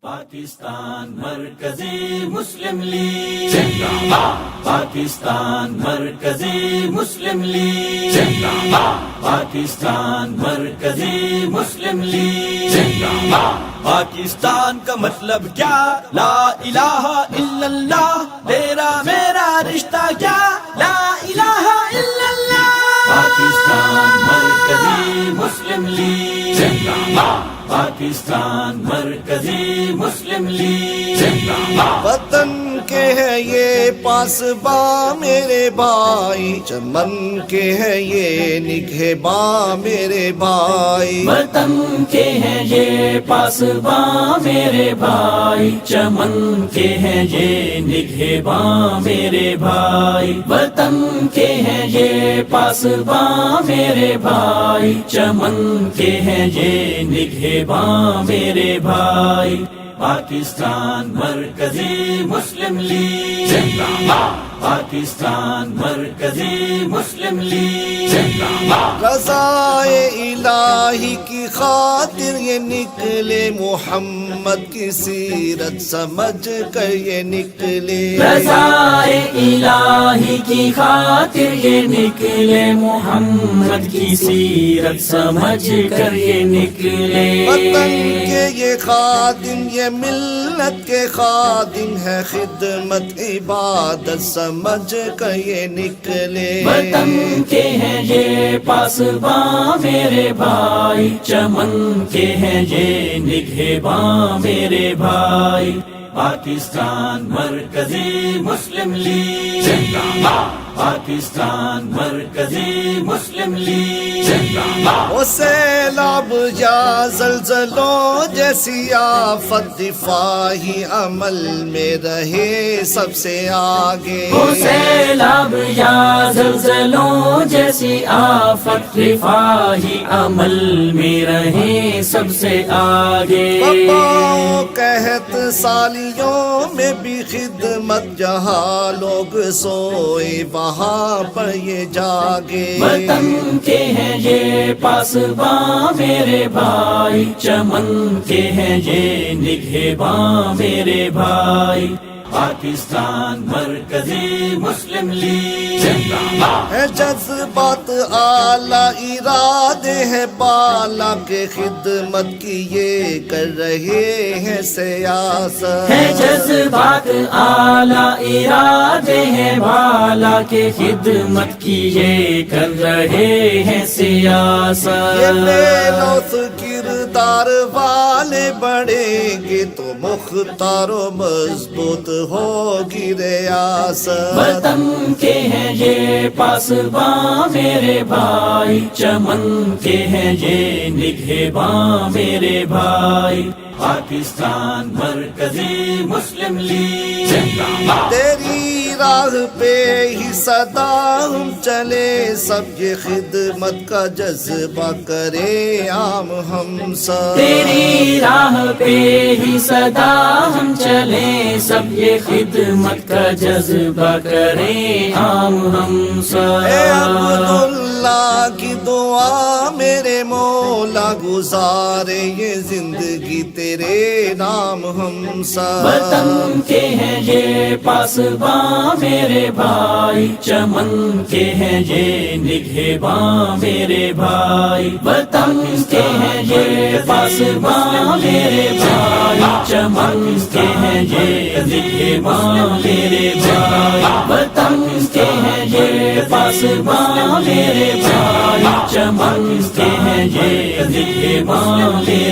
پاکستان مرکزی مسلم لیگ، پاکستان مرکزی مسلم لیگ، پاکستان مرکزی مسلم لیگ۔ پاکستان کا مطلب کیا؟ لا الہ الا اللہ، تیرا میرا رشتہ کیا؟ لا الہ الا اللہ۔ پاکستان مرکزی مسلم لیگ، پاکستان مرکزی مسلم لیگ۔ وطن کے ہے یہ پاسباں میرے بھائی، چمن کے ہے یہ نگہباں میرے بھائی، وطن کے ہیں یہ پاسباں میرے بھائی، چمن کے ہیں یہ نگہباں میرے بھائی، وطن کے ہیں یہ پاسباں میرے بھائی، چمن کے ہیں یہ نگہباں میرے بھائی۔ پاکستان مرکزی مسلم لیگ، پاکستان مرکزی مسلم لیگ۔ رضائے الہی کی خاطر یہ نکلے، محمد کی سیرت سمجھ کر یہ نکلے، رضائے الہی کی خاطر یہ نکلے، محمد کی سیرت سمجھ کر یہ نکلے۔ وطن کے یہ خادم، یہ ملت کے خادم ہے، خدمت عبادت سمجھ کر یہ نکلے، وطن کے ہیں یہ پاسباں میرے بھائی، چمن کے ہیں یہ نگہباں میرے بھائی۔ پاکستان مرکزی مسلم لیگ، پاکستان مرکزی مسلم لیگ۔ وہ سیلاب یا زلزلوں جیسی آفت، دفاعی عمل میں رہے سب سے آگے، وہ سیلاب یا زلزلوں جیسی آفت، رفاہی عمل میں رہے سب سے آگے۔ وباؤں قحط سالیوں میں بھی خدمت، جہاں لوگ سوئے وہاں پر یہ جاگے، وطن کے ہیں یہ پاسباں میرے بھائی، چمن کے ہیں یہ نگہباں میرے بھائی۔ پاکستان مرکزی مسلم لیگ، ہے جذبات اعلی، ارادے ہیں بالا کے، خدمت کی یہ کر رہے ہیں سیاست، ہے جذبات اعلی، ارادے ہیں بالا کے، خدمت کی یہ کر رہے ہیں سیاست۔ یہ میلوث کردار والے بڑھیں گے تو مختار و مضبوط ہوگی ریاست، وطن کے ہیں یہ پاسباں میرے بھائی، چمن کے ہیں یہ نگہباں میرے بھائی۔ پاکستان مرکزی مسلم لیگ، تیری راہ پہ ہی صدا ہم چلے، سب یہ خدمت کا جذبہ کرے عام ہم سب، تیری راہ پہ ہی صدا ہم چلیں، سب یہ خدمت کا جذبہ کریں عام ہم سب۔ اے عبداللہ کی دعا میرے مولا، گزارے یہ زندگی تیرے نام ہم سب، وطن کے ہیں یہ پاسباں میرے بھائی، چمن کے ہیں یہ نگہباں میرے بھائی، وطن کے ہیں یہ پاسباں میرے بھائی، چمن کے ہیں یہ نگہباں میرے بھائی، وطن کے ہیں یہ پاسباں میرے بھائی، چمن کے ہیں یہ نگہباں میرے